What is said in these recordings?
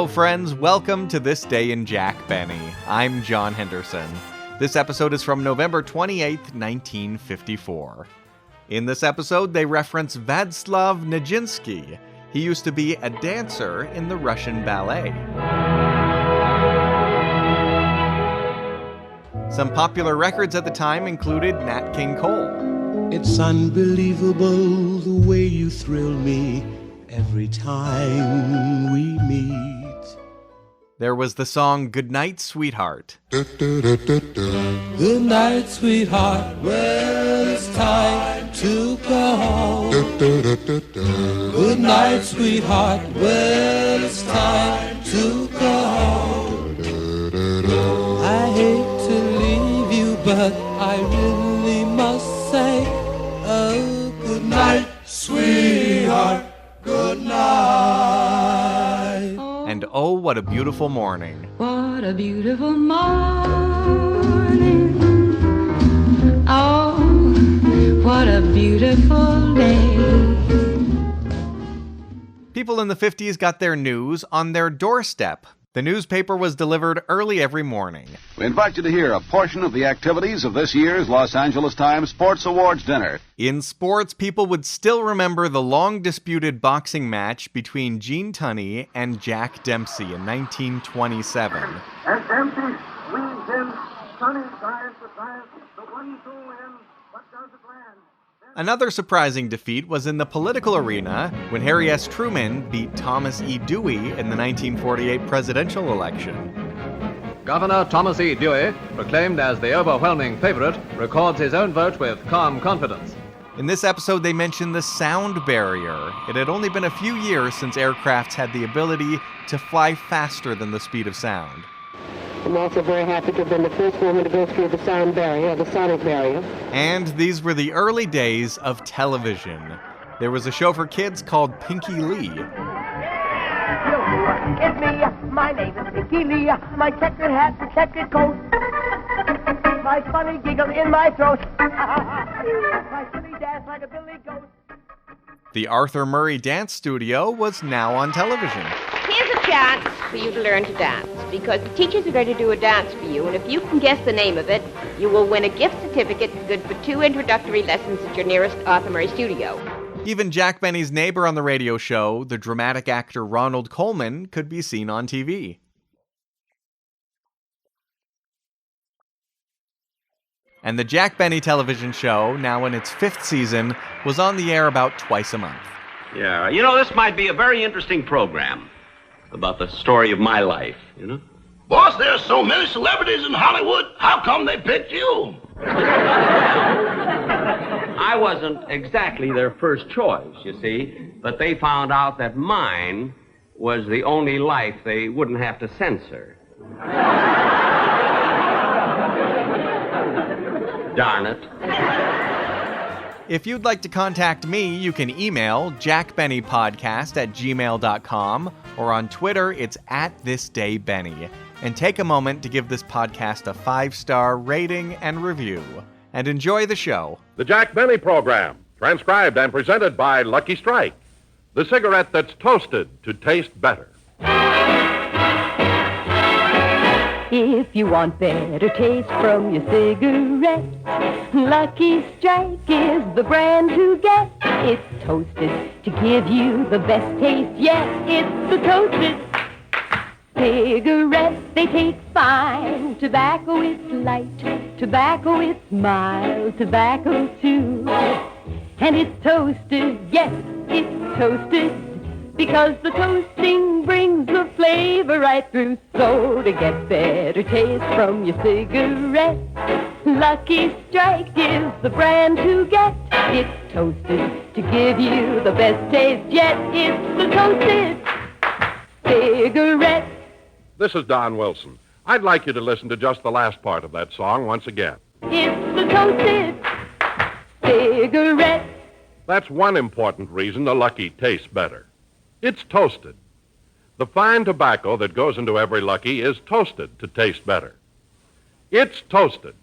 Hello, friends. Welcome to This Day in Jack Benny. I'm John Henderson. This episode is from November 28th, 1954. In this episode, they reference Václav Nijinsky. He used to be a dancer in the Russian ballet. Some popular records at the time included Nat King Cole. It's unbelievable the way you thrill me every time we meet. There was the song Goodnight, Sweetheart. Good night, sweetheart. Well, it's time to go home. Good night, sweetheart. Well, it's time to go home. I hate to leave you, but I really must say, oh, good night, sweetheart. Good night. And oh, what a beautiful morning. What a beautiful morning. Oh, what a beautiful day. People in the 50s got their news on their doorstep. The newspaper was delivered early every morning. We invite you to hear a portion of the activities of this year's Los Angeles Times Sports Awards dinner. In sports, people would still remember the long-disputed boxing match between Gene Tunney and Jack Dempsey in 1927. As Dempsey swings in, Tunney tries the 1-2 in, but does it land? Another surprising defeat was in the political arena when Harry S. Truman beat Thomas E. Dewey in the 1948 presidential election. Governor Thomas E. Dewey, proclaimed as the overwhelming favorite, records his own vote with calm confidence. In this episode, they mentioned the sound barrier. It had only been a few years since aircrafts had the ability to fly faster than the speed of sound. I'm also very happy to have been the first woman to go through the sound barrier, the sonic barrier. And these were the early days of television. There was a show for kids called Pinky Lee. It's me, my name is Pinky Lee, my checkered hat and checkered coat, my funny giggle in my throat, my silly dance like a billy goat. The Aurthur Murray Dance Studio was now on television. Here's a chance for you to learn to dance, because the teachers are going to do a dance for you, and if you can guess the name of it, you will win a gift certificate good for 2 introductory lessons at your nearest Aurthur Murray studio. Even Jack Benny's neighbor on the radio show, the dramatic actor Ronald Colman, could be seen on TV. And the Jack Benny television show, now in its 5th season, was on the air about twice a month. Yeah, this might be a very interesting program about the story of my life, Boss, there's so many celebrities in Hollywood. How come they picked you? I wasn't exactly their first choice, you see, but they found out that mine was the only life they wouldn't have to censor. Darn it. If you'd like to contact me, you can email jackbennypodcast@gmail.com, or on Twitter, it's @thisdaybenny. And take a moment to give this podcast a 5-star rating and review. And enjoy the show. The Jack Benny Program, transcribed and presented by Lucky Strike, the cigarette that's toasted to taste better. If you want better taste from your cigarette, Lucky Strike is the brand to get. It's toasted to give you the best taste yet. It's the toasted cigarettes. They taste fine. Tobacco is light. Tobacco is mild. Tobacco too. And it's toasted. Yes, it's toasted. Because the toasting brings the flavor right through. So to get better taste from your cigarette, Lucky Strike is the brand to get. It's toasted to give you the best taste yet. It's the toasted cigarette. This is Don Wilson. I'd like you to listen to just the last part of that song once again. It's the toasted cigarette. That's one important reason the Lucky tastes better. It's toasted. The fine tobacco that goes into every Lucky is toasted to taste better. It's toasted.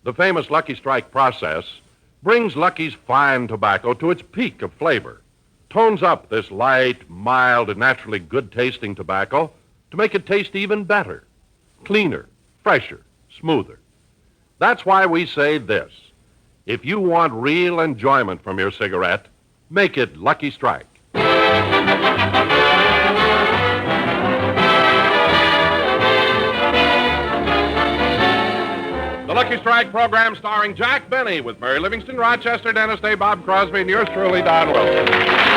The famous Lucky Strike process brings Lucky's fine tobacco to its peak of flavor, tones up this light, mild, and naturally good-tasting tobacco to make it taste even better, cleaner, fresher, smoother. That's why we say this. If you want real enjoyment from your cigarette, make it Lucky Strike. The Lucky Strike program starring Jack Benny with Mary Livingston, Rochester, Dennis Day, Bob Crosby, and yours truly, Don Wilson.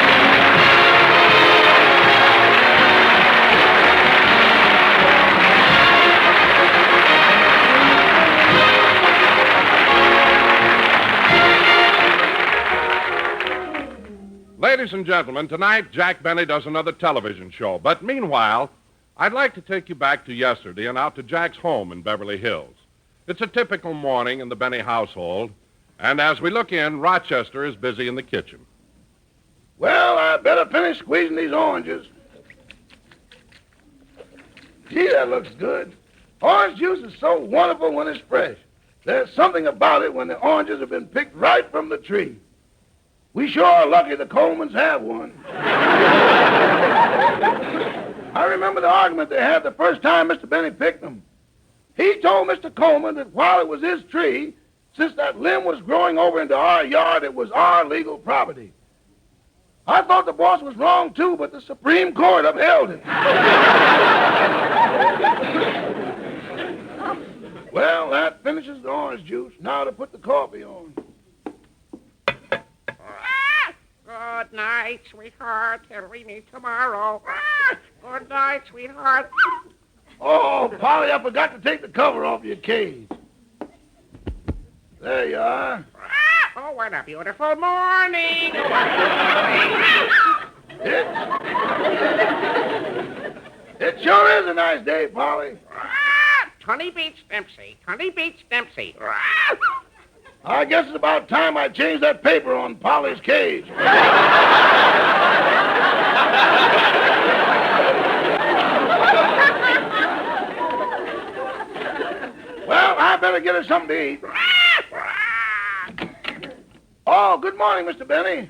Ladies and gentlemen, tonight Jack Benny does another television show. But meanwhile, I'd like to take you back to yesterday and out to Jack's home in Beverly Hills. It's a typical morning in the Benny household, and as we look in, Rochester is busy in the kitchen. Well, I better finish squeezing these oranges. Gee, that looks good. Orange juice is so wonderful when it's fresh. There's something about it when the oranges have been picked right from the tree. We sure are lucky the Colemans have one. I remember the argument they had the first time Mr. Benny picked them. He told Mr. Coleman that while it was his tree, since that limb was growing over into our yard, it was our legal property. I thought the boss was wrong, too, but the Supreme Court upheld it. Well, that finishes the orange juice. Now to put the coffee on. Good night, sweetheart, and we meet tomorrow. Good night, sweetheart. Oh, Polly, I forgot to take the cover off your cage. There you are. Oh, what a beautiful morning. It sure is a nice day, Polly. 20 beats Dempsey. 20 beats Dempsey. I guess it's about time I changed that paper on Polly's cage. Well, I better get her something to eat. Oh, good morning, Mr. Benny.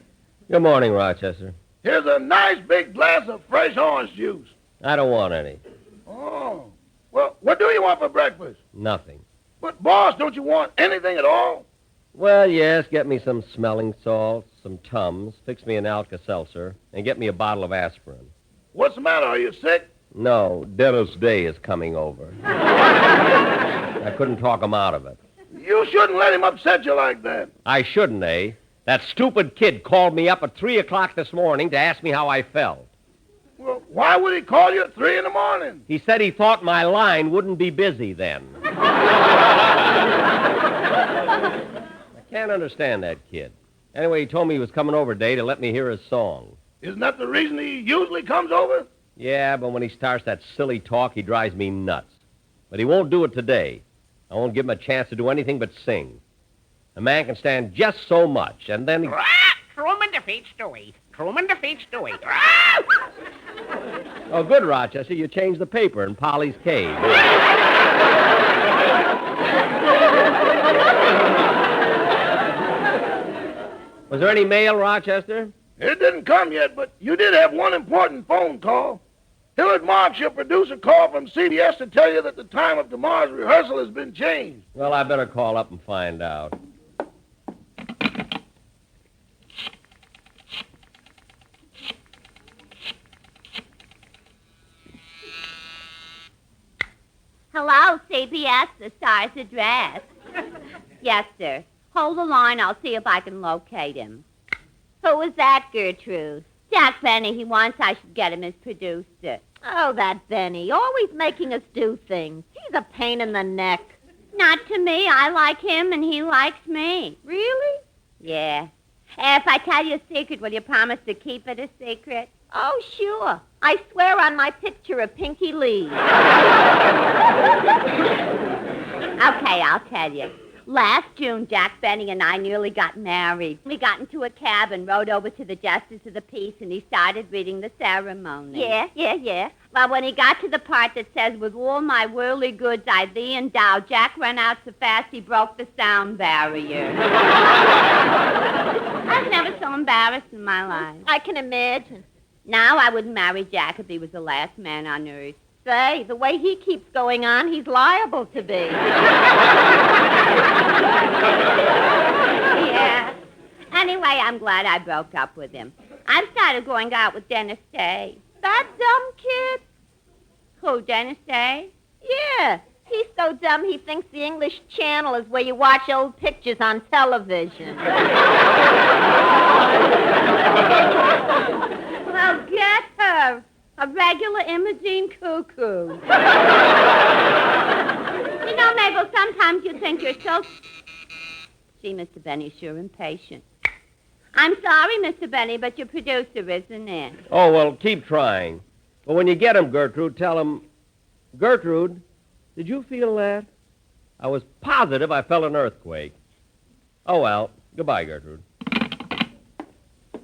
Good morning, Rochester. Here's a nice big glass of fresh orange juice. I don't want any. Oh. Well, what do you want for breakfast? Nothing. But, boss, don't you want anything at all? Well, yes, get me some smelling salts, some Tums, fix me an Alka-Seltzer, and get me a bottle of aspirin. What's the matter? Are you sick? No, Dennis Day is coming over. I couldn't talk him out of it. You shouldn't let him upset you like that. I shouldn't, eh? That stupid kid called me up at 3 o'clock this morning to ask me how I felt. Well, why would he call you at 3 in the morning? He said he thought my line wouldn't be busy then. I can't understand that kid. Anyway, he told me he was coming over today to let me hear his song. Isn't that the reason he usually comes over? Yeah, but when he starts that silly talk, he drives me nuts. But he won't do it today. I won't give him a chance to do anything but sing. A man can stand just so much, and then... Truman defeats Dewey. Truman defeats Dewey. Oh, good, Rochester. You changed the paper in Polly's cage. Was there any mail, Rochester? It didn't come yet, but you did have one important phone call. Hillard Marks, your producer, called from CBS to tell you that the time of tomorrow's rehearsal has been changed. Well, I better call up and find out. Hello, CBS, the star's address. Yes, sir. Hold the line. I'll see if I can locate him. Who was that, Gertrude? Jack Benny. He wants I should get him as producer. Oh, that Benny. Always making us do things. He's a pain in the neck. Not to me. I like him, and he likes me. Really? Yeah. If I tell you a secret, will you promise to keep it a secret? Oh, sure. I swear on my picture of Pinky Lee. Okay, I'll tell you. Last June, Jack Benny and I nearly got married. We got into a cab and rode over to the Justice of the Peace, and he started reading the ceremony. Yeah. Well, when he got to the part that says, with all my worldly goods I thee endow, Jack ran out so fast he broke the sound barrier. I was never so embarrassed in my life. I can imagine. Now I wouldn't marry Jack if he was the last man on earth. say, the way he keeps going on, he's liable to be. Yeah. Anyway, I'm glad I broke up with him. I've started going out with Dennis Day. That dumb kid? Who, Dennis Day? Yeah. He's so dumb he thinks the English Channel is where you watch old pictures on television. Well, get her. A regular Imogene cuckoo. You know, Mabel, sometimes you think you're so... See, Mr. Benny's sure impatient. I'm sorry, Mr. Benny, but your producer isn't in. Oh, well, keep trying. But when you get him, Gertrude, tell him, Gertrude, did you feel that? I was positive I felt an earthquake. Oh, well, goodbye, Gertrude.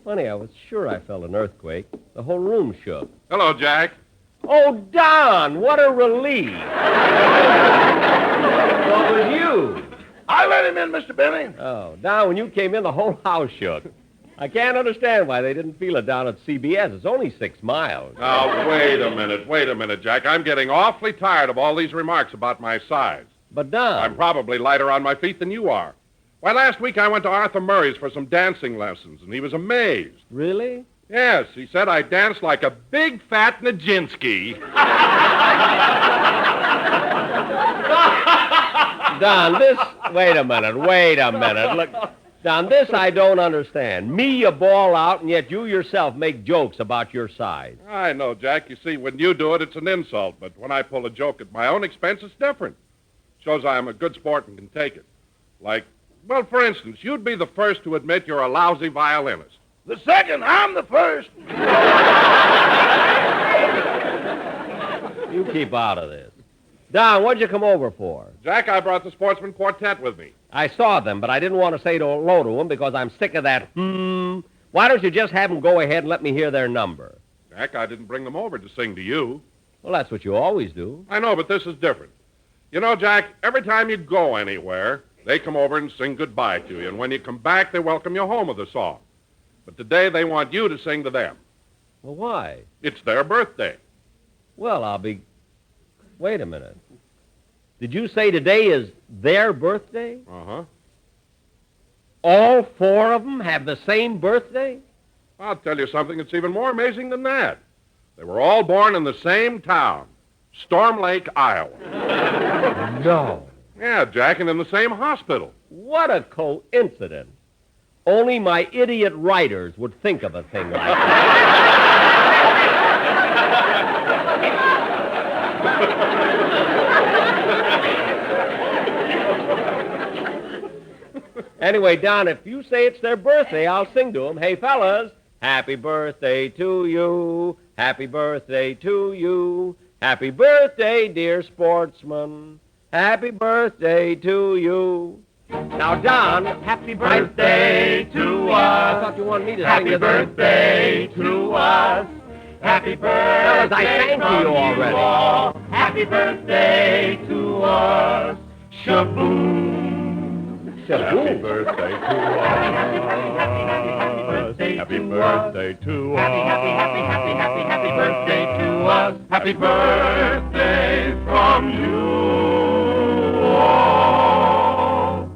Funny, I was sure I felt an earthquake. The whole room shook. Hello, Jack. Oh, Don, what a relief. What was you? I let him in, Mr. Benny. Oh, Don, when you came in, the whole house shook. I can't understand why they didn't feel it down at CBS. It's only 6 miles. Now, wait a minute, Jack. I'm getting awfully tired of all these remarks about my size. But, Don... I'm probably lighter on my feet than you are. Why, last week I went to Aurthur Murray's for some dancing lessons, and he was amazed. Really? Yes, he said I danced like a big, fat Nijinsky. Don, this... Wait a minute. Look, Don, this I don't understand. Me, you ball out, and yet you yourself make jokes about your size. I know, Jack. You see, when you do it, it's an insult. But when I pull a joke at my own expense, it's different. Shows I am a good sport and can take it. Like, well, for instance, you'd be the first to admit you're a lousy violinist. The second, I'm the first. You keep out of this. Don, what'd you come over for? Jack, I brought the Sportsmen Quartet with me. I saw them, but I didn't want to say hello to them because I'm sick of that Why don't you just have them go ahead and let me hear their number? Jack, I didn't bring them over to sing to you. Well, that's what you always do. I know, but this is different. You know, Jack, every time you go anywhere, they come over and sing goodbye to you. And when you come back, they welcome you home with a song. But today, they want you to sing to them. Well, why? It's their birthday. Well, Wait a minute. Did you say today is their birthday? Uh-huh. All 4 of them have the same birthday? I'll tell you something that's even more amazing than that. They were all born in the same town, Storm Lake, Iowa. No. Yeah, Jack, and in the same hospital. What a coincidence. Only my idiot writers would think of a thing like that. Anyway, Don, if you say it's their birthday, I'll sing to them. Hey, fellas, happy birthday to you. Happy birthday to you. Happy birthday, dear sportsman. Happy birthday to you. Now, Don, happy birthday to us. I thought you wanted me to sing. Happy birthday to us. Happy birthday. Fellas, I sang to you already. Happy birthday to us. Shaboom. Happy birthday to us. Happy birthday to us. Happy birthday to us. Happy birthday from you all.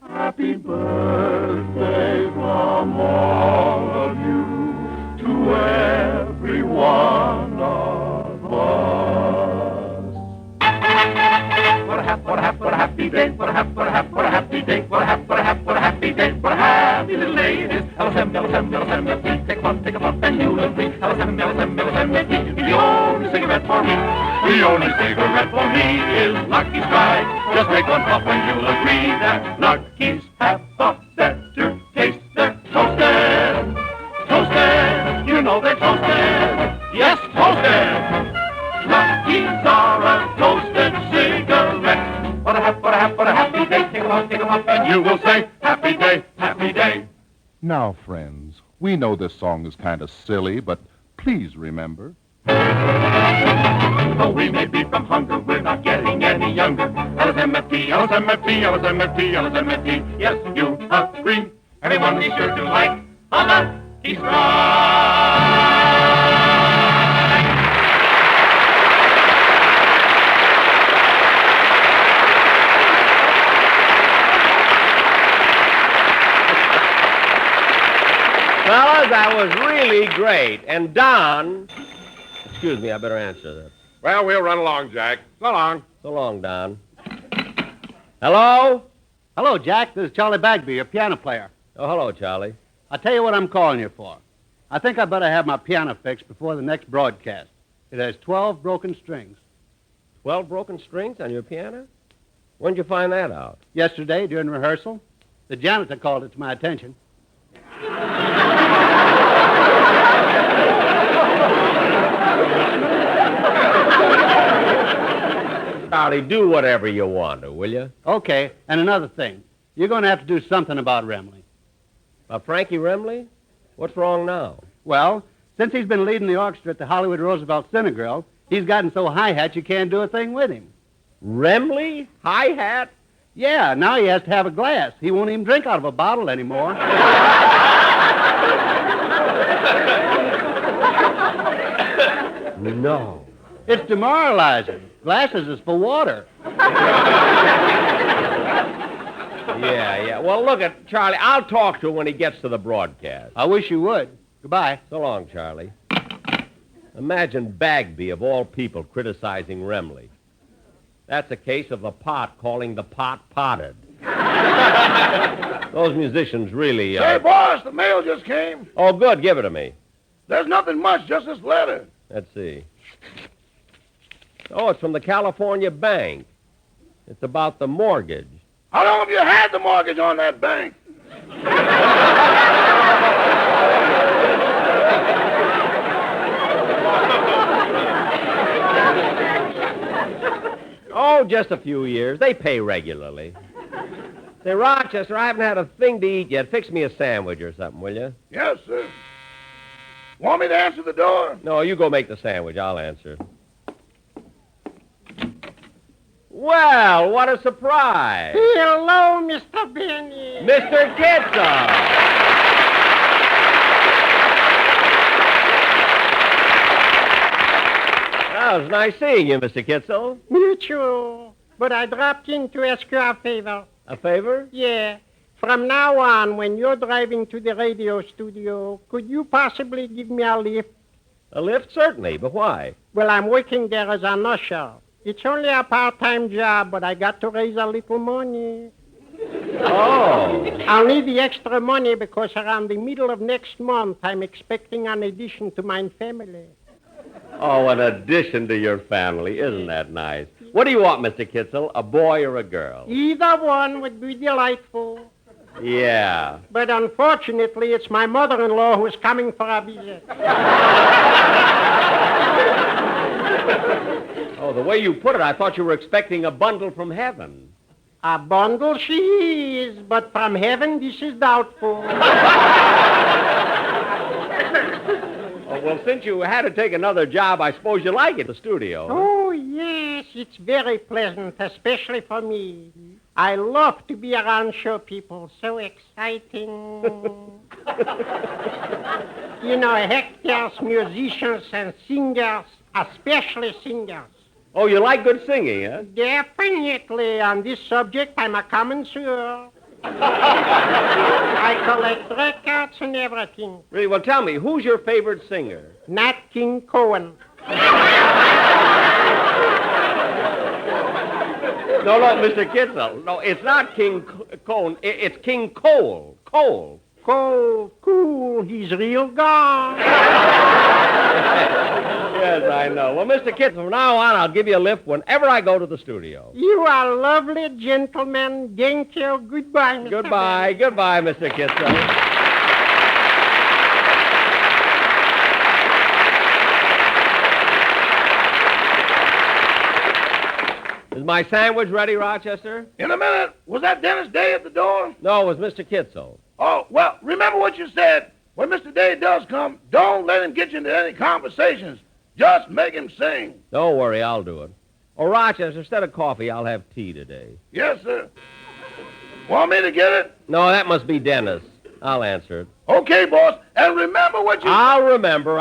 Happy birthday from all of you to every one of us. What a happy day, what a happy day, what a happy day, what a happy little day it is. L-S-M-L-S-M-L-S-M-L-P, take a puff, and you'll agree. L-S-M-L-S-M-L-S-M-L-P, the only cigarette for me. The only cigarette for me is Lucky's Strike. Just take one puff and you'll agree that Lucky's have a better taste. They're toasted, toasted, you know they're toasted. Yes, toasted. Lucky's are a toasted cigarette. What a happy day. Take a puff, and you will say, happy day, happy day. Now, friends, we know this song is kind of silly, but please remember. Though we may be from hunger, we're not getting any younger. L-S-M-F-T, L-S-M-F-T, L-S-M-F-T, L-S-M-F-T. Yes, you agree. Everyone be sure to like a Lucky Strike. That was really great. And Don... Excuse me, I better answer that. Well, we'll run along, Jack. So long. So long, Don. Hello? Hello, Jack. This is Charlie Bagby, your piano player. Oh, hello, Charlie. I'll tell you what I'm calling you for. I think I better have my piano fixed before the next broadcast. It has 12 broken strings. 12 broken strings on your piano? When did you find that out? Yesterday, during rehearsal. The janitor called it to my attention. Charlie, do whatever you want to, will you? Okay, and another thing. You're going to have to do something about Remley. About Frankie Remley? What's wrong now? Well, since he's been leading the orchestra at the Hollywood Roosevelt Center Grill, he's gotten so hi-hat you can't do a thing with him. Remley? Hi-hat? Yeah, now he has to have a glass. He won't even drink out of a bottle anymore. No. It's demoralizing. Glasses is for water. Yeah. Well, look at Charlie. I'll talk to him when he gets to the broadcast. I wish you would. Goodbye. So long, Charlie. Imagine Bagby, of all people, criticizing Remley. That's a case of the pot calling the pot potted. Those musicians really... Say, boss, the mail just came. Oh, good. Give it to me. There's nothing much, just this letter. Let's see. Oh, it's from the California Bank. It's about the mortgage. How long have you had the mortgage on that bank? Oh, just a few years. They pay regularly. Say, Rochester, I haven't had a thing to eat yet. Fix me a sandwich or something, will you? Yes, sir. Want me to answer the door? No, you go make the sandwich. I'll answer. Well, what a surprise. Hello, Mr. Benny. Mr. Kitzel. Well, it was nice seeing you, Mr. Kitzel. Me too. But I dropped in to ask you a favor. A favor? Yeah. From now on, when you're driving to the radio studio, could you possibly give me a lift? A lift? Certainly. But why? Well, I'm working there as an usher. It's only a part-time job, but I got to raise a little money. Oh. I'll need the extra money because around the middle of next month, I'm expecting an addition to my family. Oh, an addition to your family. Isn't that nice? What do you want, Mr. Kitzel? A boy or a girl? Either one would be delightful. Yeah. But unfortunately, it's my mother-in-law who's coming for a visit. Oh, the way you put it, I thought you were expecting a bundle from heaven. A bundle she is, but from heaven this is doubtful. Oh, well, since you had to take another job, I suppose you like it, the studio. Oh, yes, it's very pleasant, especially for me. I love to be around show people. So exciting. You know, actors, musicians, and singers, especially singers. Oh, you like good singing, huh? Definitely. On this subject, I'm a connoisseur. I collect records and everything. Really? Well, tell me, who's your favorite singer? Nat King Cole. No, Mr. Kitzel. No, it's not King Cole. It's King Cole. Cole. Cole, cool. He's real gone. Yes, I know. Well, Mr. Kitzel, from now on, I'll give you a lift whenever I go to the studio. You are lovely, gentlemen. Thank you. Goodbye, Mr. Goodbye. Goodbye, Mr. Kitzel. Is my sandwich ready, Rochester? In a minute. Was that Dennis Day at the door? No, it was Mr. Kitzel. Oh, well, remember what you said. When Mr. Day does come, don't let him get you into any conversations. Just make him sing. Don't worry, I'll do it. Oh, Rochester, instead of coffee, I'll have tea today. Yes, sir. Want me to get it? No, that must be Dennis. I'll answer it. Okay, boss. And remember what you... I'll remember.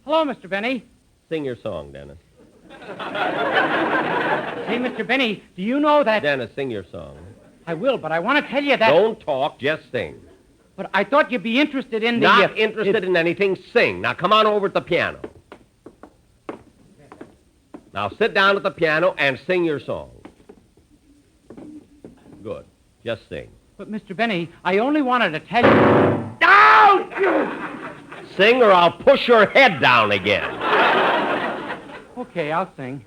Hello, Mr. Benny. Sing your song, Dennis. Hey, Mr. Benny, do you know that... Dennis, sing your song. I will, but I want to tell you that... Don't talk, just sing. But I thought you'd be interested in the... Not interested in anything, sing. Now, come on over at the piano. Now, sit down at the piano and sing your song. Good. Just sing. But, Mr. Benny, I only wanted to tell you... Down! Sing or I'll push your head down again. Okay, I'll sing.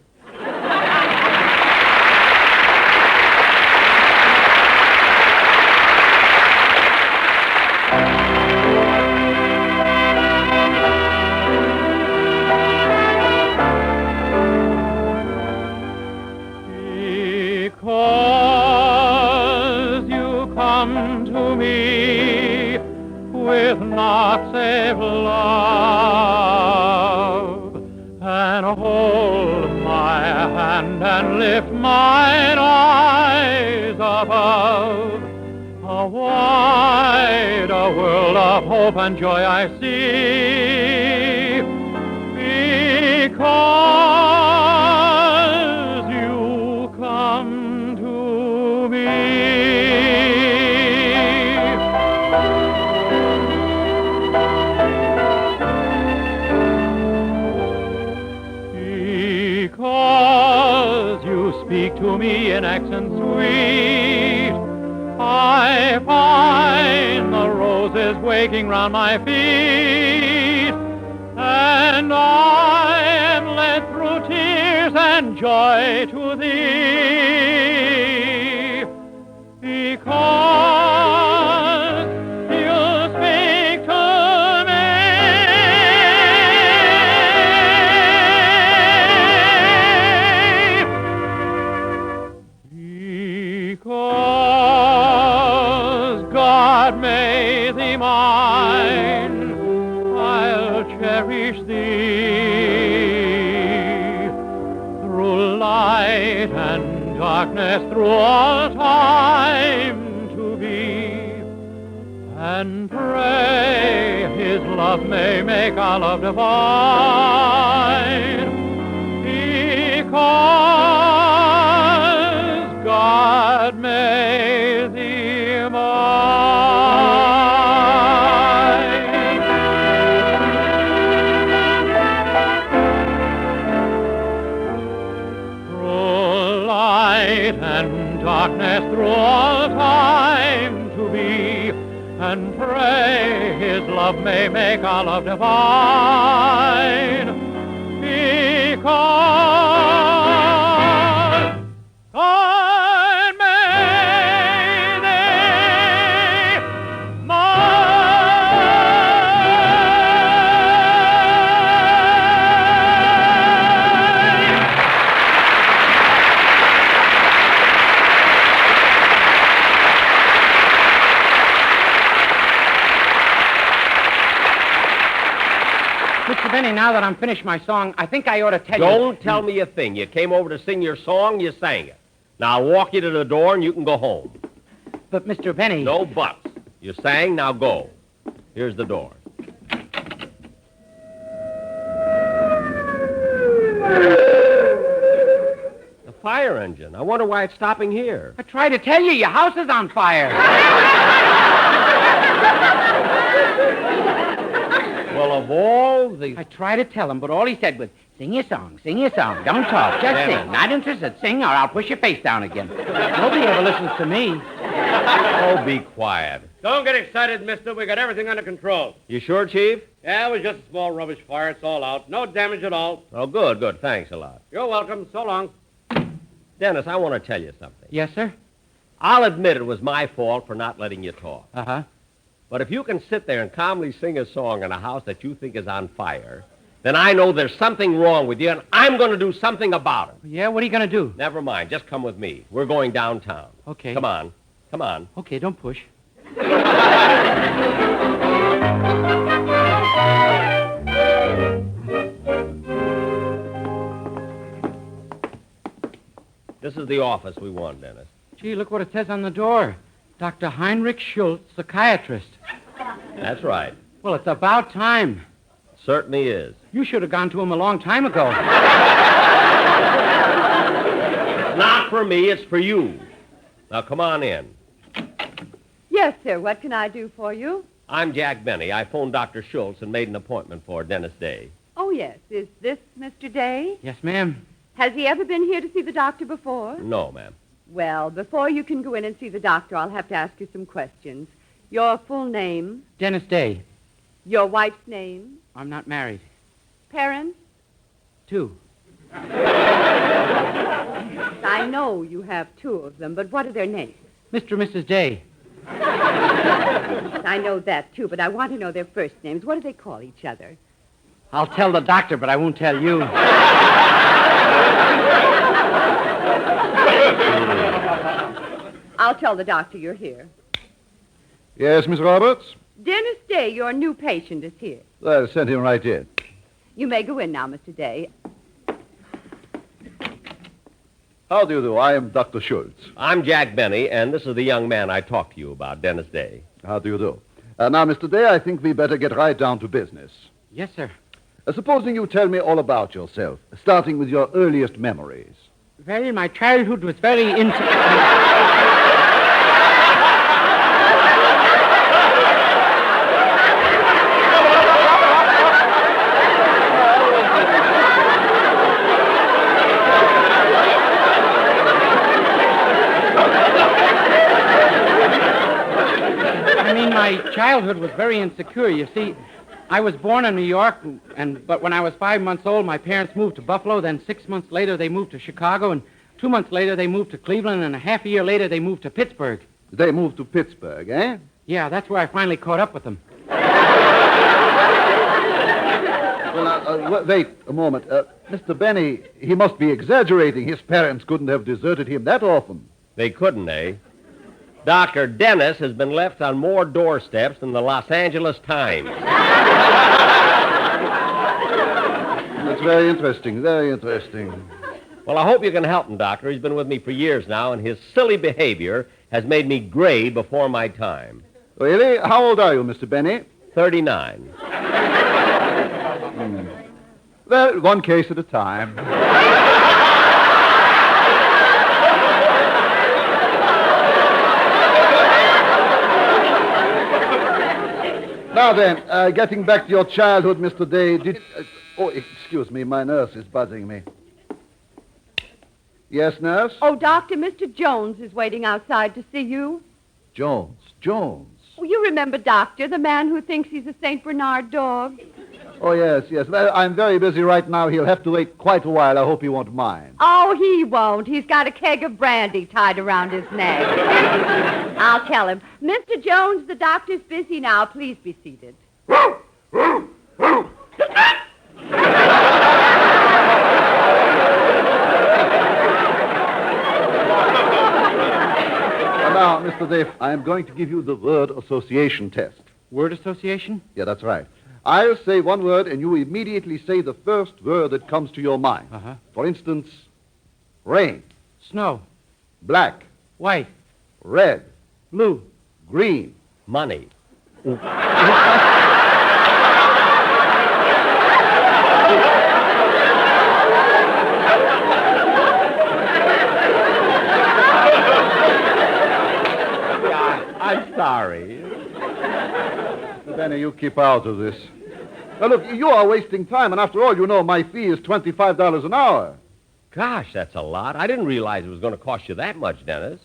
Because you come to me with knots of love and hold my hand and lift mine eyes above. A wider world of hope and joy I see because you come to me. Because you speak to me in accents sweet, I find the roses waking round my feet, and I am led through tears and joy to thee, because you speak to me. Because God made thee mine, I'll cherish thee through light and darkness, through all time to be, and pray His love may make our love divine, because God made thee mine. Through light and darkness, through all time to be, and pray His love may make our love divine, because God made thee Mr. Benny, now that I'm finished my song, I think I ought to tell you... Don't tell me a thing. You came over to sing your song, you sang it. Now I'll walk you to the door and you can go home. But, Mr. Benny... No buts. You sang, now go. Here's the door. The fire engine. I wonder why it's stopping here. I tried to tell you, your house is on fire. Well, of all the... I tried to tell him, but all he said was, sing your song, don't talk, just sing. Not interested, sing or I'll push your face down again. Nobody ever listens to me. Oh, be quiet. Don't get excited, mister. We got everything under control. You sure, Chief? Yeah, it was just a small rubbish fire. It's all out. No damage at all. Oh, good. Thanks a lot. You're welcome. So long. Dennis, I want to tell you something. Yes, sir? I'll admit it was my fault for not letting you talk. Uh-huh. But if you can sit there and calmly sing a song in a house that you think is on fire, then I know there's something wrong with you, and I'm going to do something about it. Yeah, what are you going to do? Never mind. Just come with me. We're going downtown. Okay. Come on. Okay, don't push. This is the office we want, Dennis. Gee, look what it says on the door. Dr. Heinrich Schultz, psychiatrist. That's right. Well, it's about time. Certainly is. You should have gone to him a long time ago. It's not for me, it's for you. Now, come on in. Yes, sir. What can I do for you? I'm Jack Benny. I phoned Dr. Schultz and made an appointment for Dennis Day. Oh, yes. Is this Mr. Day? Yes, ma'am. Has he ever been here to see the doctor before? No, ma'am. Well, before you can go in and see the doctor, I'll have to ask you some questions. Your full name? Dennis Day. Your wife's name? I'm not married. Parents? 2. I know you have 2 of them, but what are their names? Mr. and Mrs. Day. I know that, too, but I want to know their first names. What do they call each other? I'll tell the doctor, but I won't tell you. I'll tell the doctor you're here. Yes, Miss Roberts? Dennis Day, your new patient, is here. I'll send him right in. You may go in now, Mr. Day. How do you do? I am Dr. Schultz. I'm Jack Benny, and this is the young man I talked to you about, Dennis Day. How do you do? Now, Mr. Day, I think we better get right down to business. Yes, sir. Supposing you tell me all about yourself, starting with your earliest memories. Well, my childhood was very My childhood was very insecure. You see, I was born in New York, but when I was 5 months old, my parents moved to Buffalo. Then 6 months later, they moved to Chicago, and 2 months later, they moved to Cleveland, and a half a year later, they moved to Pittsburgh. They moved to Pittsburgh, eh? Yeah, that's where I finally caught up with them. Well, wait a moment. Mr. Benny, he must be exaggerating. His parents couldn't have deserted him that often. They couldn't, eh? Dr. Dennis has been left on more doorsteps than the Los Angeles Times. That's very interesting, very interesting. Well, I hope you can help him, Doctor. He's been with me for years now, and his silly behavior has made me gray before my time. Really? How old are you, Mr. Benny? 39. Well, one case at a time. Now then, getting back to your childhood, Mr. Day, excuse me, my nurse is buzzing me. Yes, nurse? Oh, Doctor, Mr. Jones is waiting outside to see you. Jones. Oh, you remember, Doctor, the man who thinks he's a St. Bernard dog? Oh, yes. Well, I'm very busy right now. He'll have to wait quite a while. I hope he won't mind. Oh, he won't. He's got a keg of brandy tied around his neck. I'll tell him. Mr. Jones, the doctor's busy now. Please be seated. Now, Mr. Dave, I'm going to give you the word association test. Word association? Yeah, that's right. I'll say one word, and you immediately say the first word that comes to your mind. Uh-huh. For instance, rain. Snow. Black. White. Red. Blue. Green. Money. I'm sorry. Benny, you keep out of this. Now, look, you are wasting time, and after all, you know my fee is $25 an hour. Gosh, that's a lot. I didn't realize it was going to cost you that much, Dennis.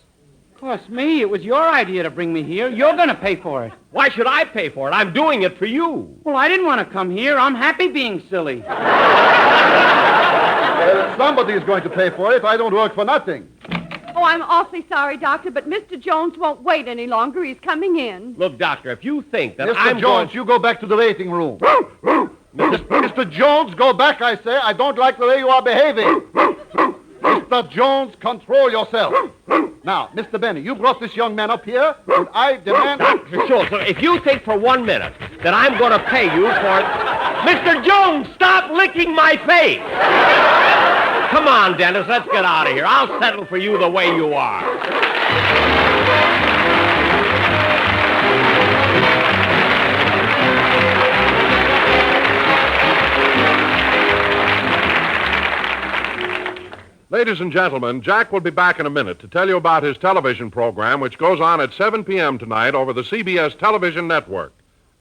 Cost me? It was your idea to bring me here. You're going to pay for it. Why should I pay for it? I'm doing it for you. Well, I didn't want to come here. I'm happy being silly. Somebody's going to pay for it. I don't work for nothing. Oh, I'm awfully sorry, Doctor, but Mr. Jones won't wait any longer. He's coming in. Look, Doctor, if you think that Mr. Jones, you go back to the waiting room. Mr. Jones, go back, I say. I don't like the way you are behaving. Mr. Jones, control yourself. Now, Mr. Benny, you brought this young man up here, and I demand... Dr. Schultz, if you think for 1 minute that I'm going to pay you for... Mr. Jones, stop licking my face! Come on, Dennis, let's get out of here. I'll settle for you the way you are. Ladies and gentlemen, Jack will be back in a minute to tell you about his television program, which goes on at 7 p.m. tonight over the CBS television network.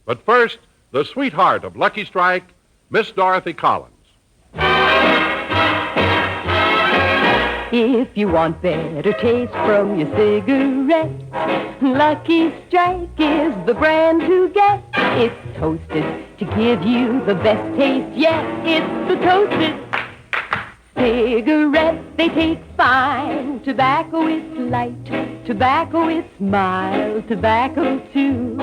But first, the sweetheart of Lucky Strike, Miss Dorothy Collins. If you want better taste from your cigarette, Lucky Strike is the brand to get. It's toasted to give you the best taste yet. It's the toasted cigarette. They take fine. Tobacco is light. Tobacco is mild. Tobacco too.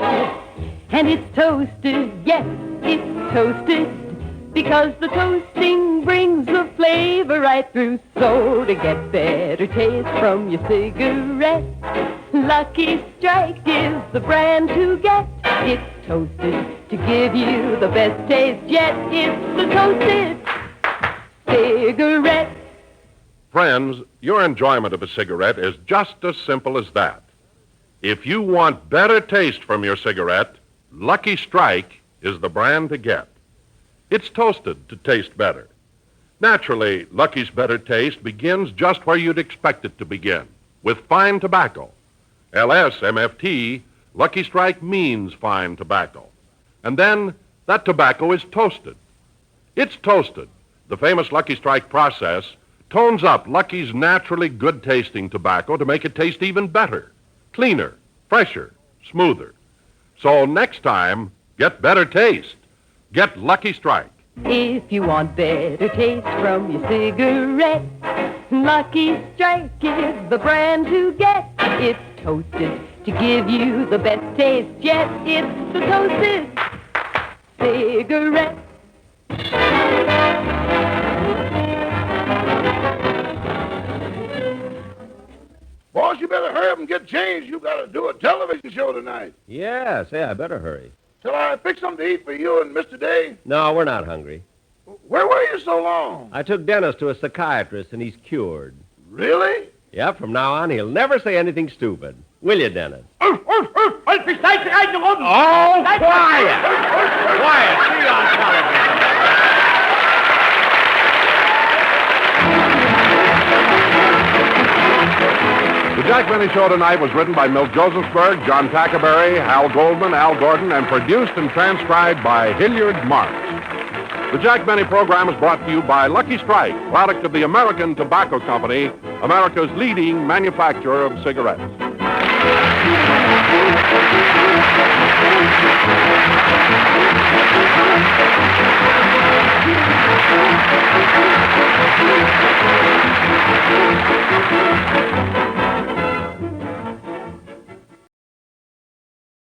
And it's toasted. Yes, it's toasted. Because the toasting brings the flavor right through. So to get better taste from your cigarette, Lucky Strike is the brand to get. It's toasted to give you the best taste yet. It's the toasted cigarette. Friends, your enjoyment of a cigarette is just as simple as that. If you want better taste from your cigarette, Lucky Strike is the brand to get. It's toasted to taste better. Naturally, Lucky's better taste begins just where you'd expect it to begin, with fine tobacco. LSMFT, Lucky Strike means fine tobacco. And then that tobacco is toasted. It's toasted. The famous Lucky Strike process tones up Lucky's naturally good-tasting tobacco to make it taste even better, cleaner, fresher, smoother. So next time, get better taste. Get Lucky Strike. If you want better taste from your cigarette, Lucky Strike is the brand to get. It's toasted to give you the best taste yet. It's the toasted cigarette. Boss, you better hurry up and get changed. You got to do a television show tonight. Yeah, say, I better hurry. Shall I fix something to eat for you and Mr. Day? No, we're not hungry. Where were you so long? I took Dennis to a psychiatrist, and he's cured. Really? Yeah, from now on, he'll never say anything stupid. Will you, Dennis? Oh, quiet! Quiet! See you on television. The Jack Benny Show tonight was written by Milt Josephsberg, John Tackerberry, Hal Goldman, Al Gordon, and produced and transcribed by Hilliard Marks. The Jack Benny program is brought to you by Lucky Strike, product of the American Tobacco Company, America's leading manufacturer of cigarettes.